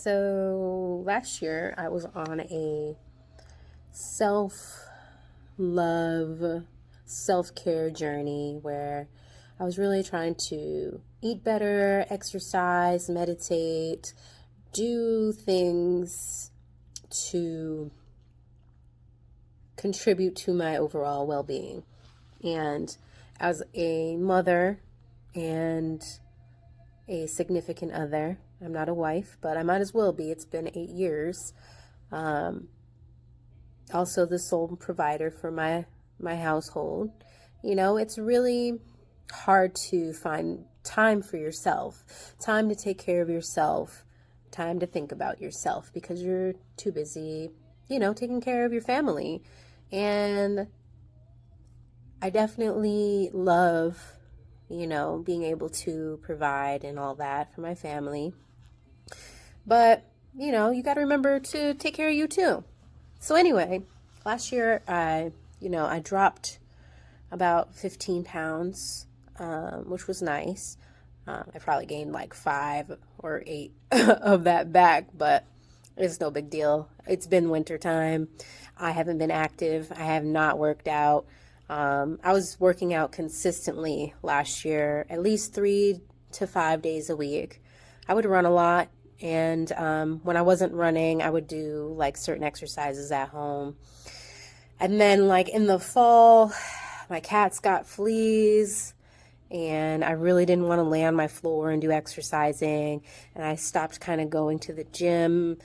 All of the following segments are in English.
So last year I was on a self love, self care journey where I was really trying to eat better, exercise, meditate, do things to contribute to my overall well being. And as a mother and a significant other, I'm not a wife, but I might as well be. It's been 8 years. Um, Also, the sole provider for my household. It's really hard to find time for yourself, time to take care of yourself, time to think about yourself because you're too busy, taking care of your family. And I definitely love, being able to provide and all that for my family. But, you got to remember to take care of you too. So anyway, last year I dropped about 15 pounds, which was nice. I probably gained like 5 or 8 of that back, but it's no big deal. It's been winter time. I haven't been active. I have not worked out. I was working out consistently last year, at least 3 to 5 days a week. I would run a lot. And when I wasn't running, I would do like certain exercises at home. And then, like in the fall, my cats got fleas, and I really didn't want to lay on my floor and do exercising. And I stopped kind of going to the gym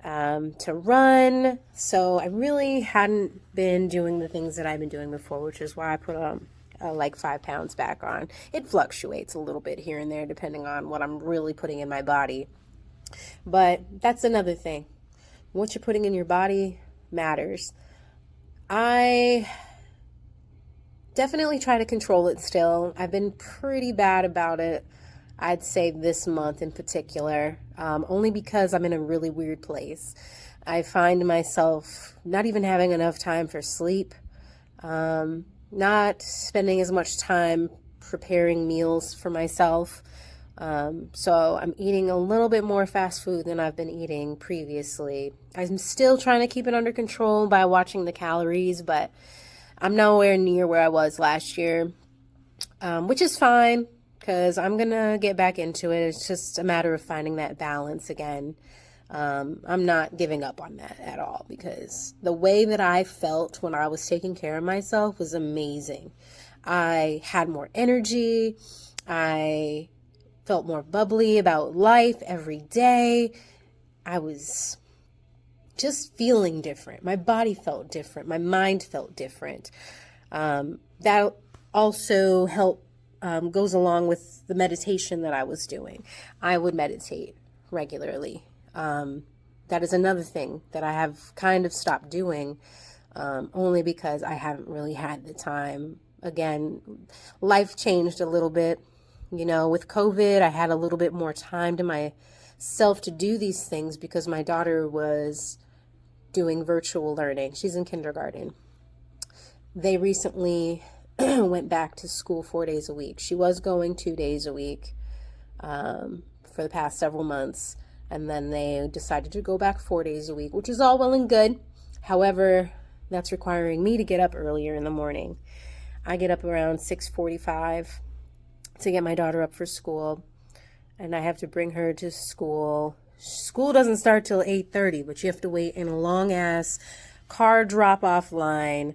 to run. So I really hadn't been doing the things that I've been doing before, which is why I put like 5 pounds back on. It fluctuates a little bit here and there depending on what I'm really putting in my body. But that's another thing. What you're putting in your body matters. I definitely try to control it still. I've been pretty bad about it, I'd say this month in particular, only because I'm in a really weird place. I find myself not even having enough time for sleep, not spending as much time preparing meals for myself. So I'm eating a little bit more fast food than I've been eating previously. I'm still trying to keep it under control by watching the calories, but I'm nowhere near where I was last year, which is fine because I'm going to get back into it. It's just a matter of finding that balance again. I'm not giving up on that at all because the way that I felt when I was taking care of myself was amazing. I had more energy. I felt more bubbly about life every day. I was just feeling different. My body felt different. My mind felt different. That also goes along with the meditation that I was doing. I would meditate regularly. That is another thing that I have kind of stopped doing, only because I haven't really had the time. Again, life changed a little bit. With COVID, I had a little bit more time to myself to do these things because my daughter was doing virtual learning. She's in kindergarten. They recently went back to school 4 days a week. She was going 2 days a week for the past several months, and then they decided to go back 4 days a week, which is all well and good. However, that's requiring me to get up earlier in the morning. I get up around 6:45 to get my daughter up for school, and I have to bring her to school. School doesn't start till 8:30, but you have to wait in a long ass car drop off line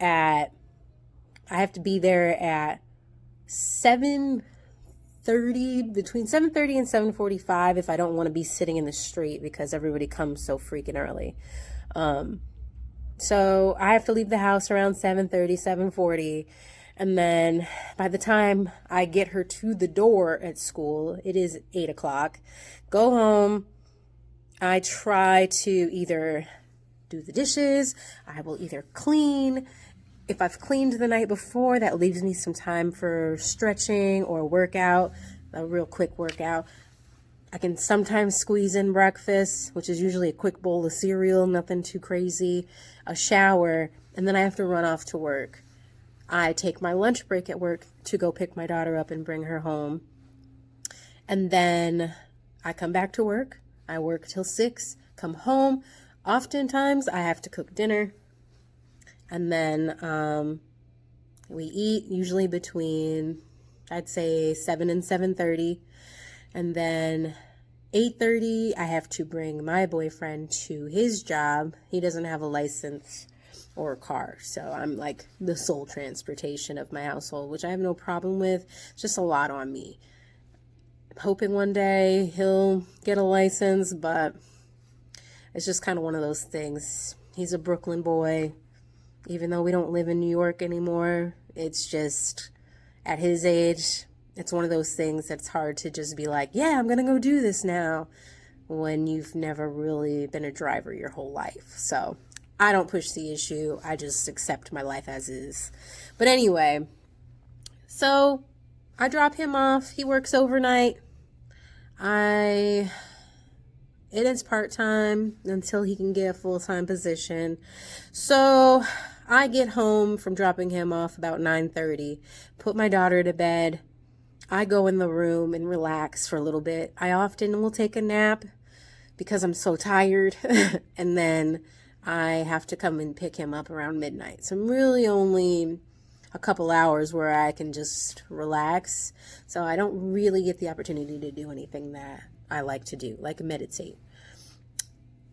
I have to be there at 7:30, between 7:30 and 7:45 if I don't want to be sitting in the street because everybody comes so freaking early. So I have to leave the house around 7:30, 7:40. And then by the time I get her to the door at school, it is 8 o'clock. Go home. I try to either do the dishes. I will either clean. If I've cleaned the night before, that leaves me some time for stretching or workout, a real quick workout. I can sometimes squeeze in breakfast, which is usually a quick bowl of cereal, nothing too crazy, a shower, and then I have to run off to work. I take my lunch break at work to go pick my daughter up and bring her home. And then I come back to work. I work till 6, come home. Oftentimes I have to cook dinner, and then we eat usually between, I'd say, 7 and 7:30, and then 8:30 I have to bring my boyfriend to his job. He doesn't have a license or a car, so I'm like the sole transportation of my household, which I have no problem with. It's just a lot on me. I'm hoping one day he'll get a license, but it's just kind of one of those things. He's a Brooklyn boy. Even though we don't live in New York anymore, it's just, at his age, it's one of those things that's hard to just be like, yeah, I'm going to go do this now, when you've never really been a driver your whole life. So I don't push the issue. I just accept my life as is. But anyway, so I drop him off. He works overnight. It is part-time until he can get a full-time position. So I get home from dropping him off about 9:30, put my daughter to bed. I go in the room and relax for a little bit. I often will take a nap because I'm so tired. And then I have to come and pick him up around midnight. So I'm really only a couple hours where I can just relax. So I don't really get the opportunity to do anything that I like to do, like meditate.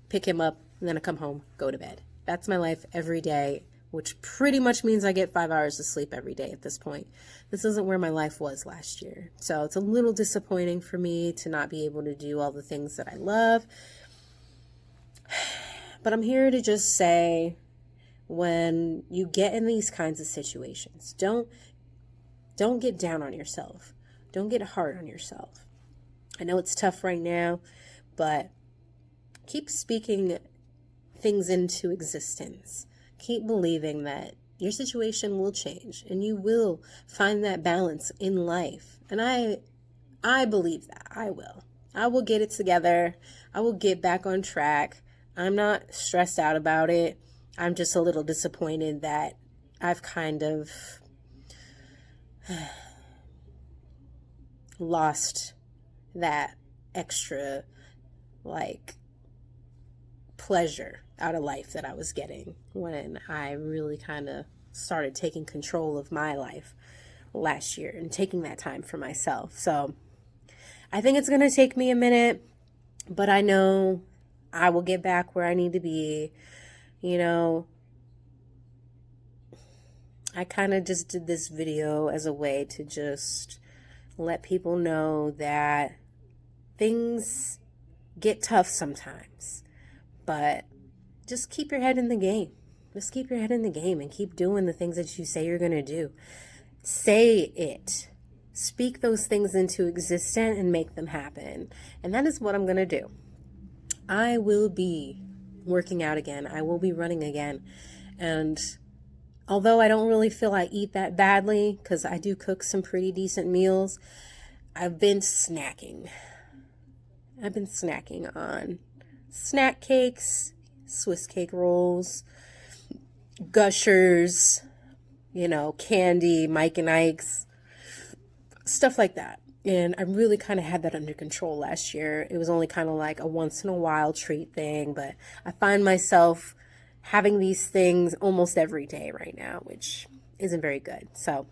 Pick him up, and then I come home, go to bed. That's my life every day, which pretty much means I get 5 hours of sleep every day at this point. This isn't where my life was last year. So it's a little disappointing for me to not be able to do all the things that I love. But I'm here to just say, when you get in these kinds of situations, don't get down on yourself. Don't get hard on yourself. I know it's tough right now, but keep speaking things into existence. Keep believing that your situation will change and you will find that balance in life. And I believe that I will. I will get it together. I will get back on track. I'm not stressed out about it. I'm just a little disappointed that I've kind of lost that extra, like, pleasure out of life that I was getting when I really kind of started taking control of my life last year and taking that time for myself. So I think it's going to take me a minute, but I know I will get back where I need to be. You know, I kind of just did this video as a way to just let people know that things get tough sometimes, but just keep your head in the game. Just keep your head in the game and keep doing the things that you say you're going to do. Say it. Speak those things into existence and make them happen. And that is what I'm going to do. I will be working out again. I will be running again. And although I don't really feel I eat that badly, because I do cook some pretty decent meals, I've been snacking. I've been snacking on snack cakes, Swiss cake rolls, Gushers, candy, Mike and Ike's, stuff like that. And I really kind of had that under control last year. It was only kind of like a once in a while treat thing, but I find myself having these things almost every day right now, which isn't very good. So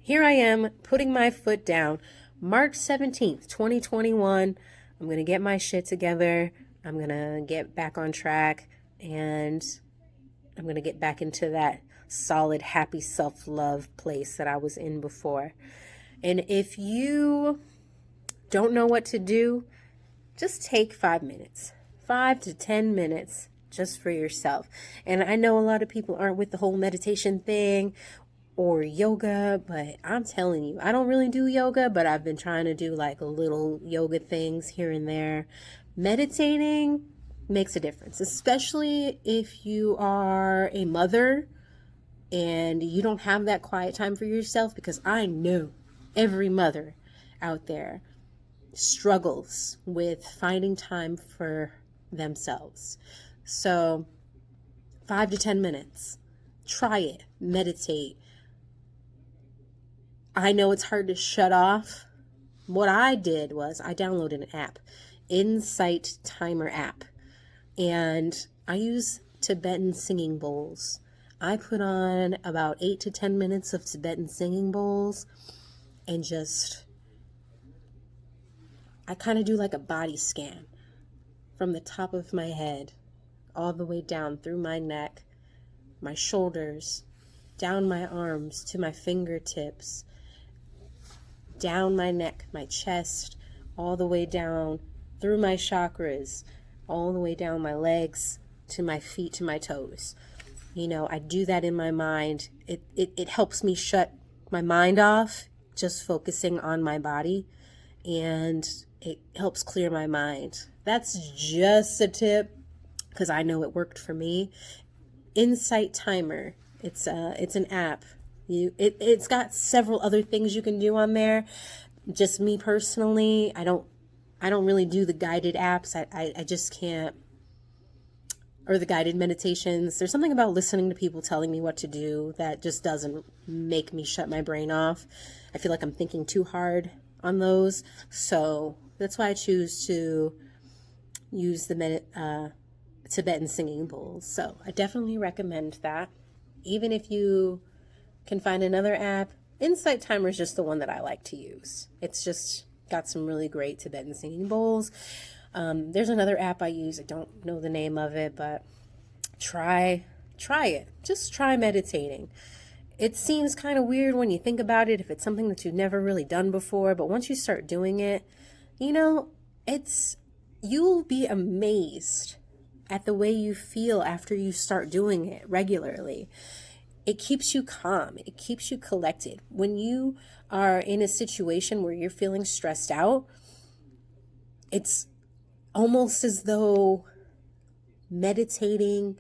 here I am putting my foot down. March 17th, 2021. I'm going to get my shit together. I'm going to get back on track, and I'm going to get back into that solid, happy self-love place that I was in before. And if you don't know what to do, just take 5 minutes, 5 to 10 minutes just for yourself. And I know a lot of people aren't with the whole meditation thing or yoga, but I'm telling you, I don't really do yoga, but I've been trying to do like little yoga things here and there. Meditating makes a difference, especially if you are a mother and you don't have that quiet time for yourself, because I know every mother out there struggles with finding time for themselves. So 5 to 10 minutes, try it, meditate. I know it's hard to shut off. What I did was I downloaded an app. Insight Timer app. And I use Tibetan singing bowls. I put on about 8 to 10 minutes of Tibetan singing bowls and I kind of do like a body scan from the top of my head all the way down through my neck, my shoulders, down my arms to my fingertips, down my neck, my chest, all the way down through my chakras, all the way down my legs to my feet to my toes. You know, I do that in my mind. It helps me shut my mind off, just focusing on my body, and it helps clear my mind. That's just a tip because I know it worked for me. Insight Timer. It's an app. It's got several other things you can do on there. Just me personally, I don't really do the guided apps. I just can't, or the guided meditations. There's something about listening to people telling me what to do that just doesn't make me shut my brain off. I feel like I'm thinking too hard on those. So that's why I choose to use the Tibetan singing bowls. So I definitely recommend that. Even if you can find another app, Insight Timer is just the one that I like to use. It's just got some really great Tibetan singing bowls. There's another app I use. I don't know the name of it, but try it. Just try meditating. It seems kind of weird when you think about it, if it's something that you've never really done before, but once you start doing it, you know, you'll be amazed at the way you feel after you start doing it regularly. It keeps you calm. It keeps you collected. When you are in a situation where you're feeling stressed out, it's almost as though meditating,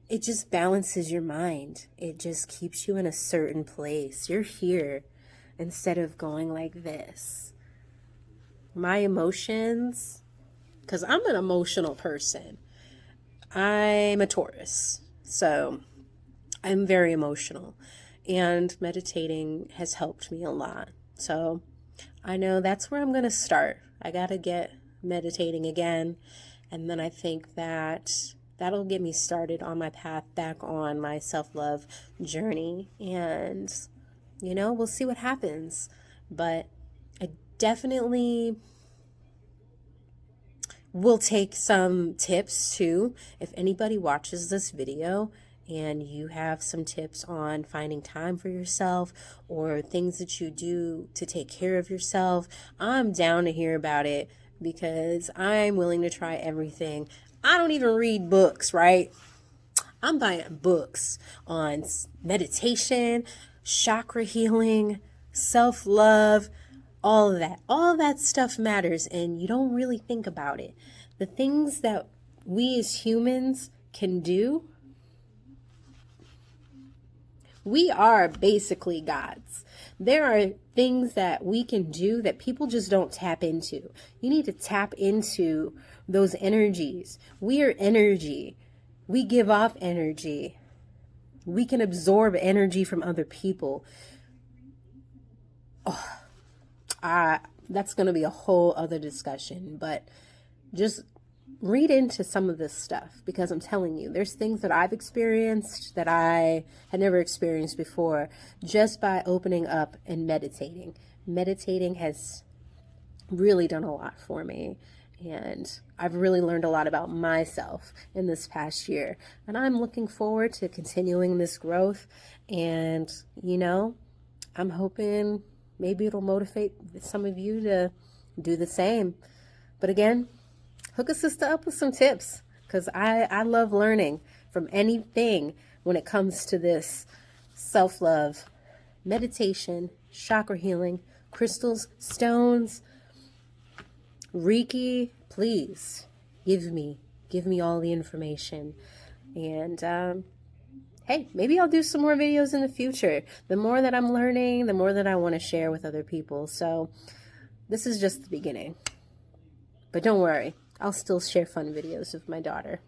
it just balances your mind. It just keeps you in a certain place. You're here instead of going like this. My emotions, because I'm an emotional person. I'm a Taurus, so I'm very emotional, and meditating has helped me a lot. So I know that's where I'm going to start. I got to get meditating again, and then I think that'll get me started on my path back on my self-love journey, and you know, we'll see what happens. But I definitely will take some tips too. If anybody watches this video and you have some tips on finding time for yourself or things that you do to take care of yourself, I'm down to hear about it, because I'm willing to try everything. I don't even read books, right? I'm buying books on meditation, chakra healing, self-love, all of that. All of that stuff matters, and you don't really think about it. The things that we as humans can do, we are basically gods. There are things that we can do that people just don't tap into. You need to tap into those energies. We are energy. We give off energy. We can absorb energy from other people. That's going to be a whole other discussion, but just read into some of this stuff, because I'm telling you, there's things that I've experienced that I had never experienced before just by opening up and meditating. Meditating has really done a lot for me, and I've really learned a lot about myself in this past year, and I'm looking forward to continuing this growth. And you know, I'm hoping maybe it'll motivate some of you to do the same. But again, hook a sister up with some tips, because I love learning from anything when it comes to this self-love, meditation, chakra healing, crystals, stones, Reiki. Please give me all the information. And hey, maybe I'll do some more videos in the future. The more that I'm learning, the more that I want to share with other people. So this is just the beginning. But don't worry, I'll still share fun videos of my daughter.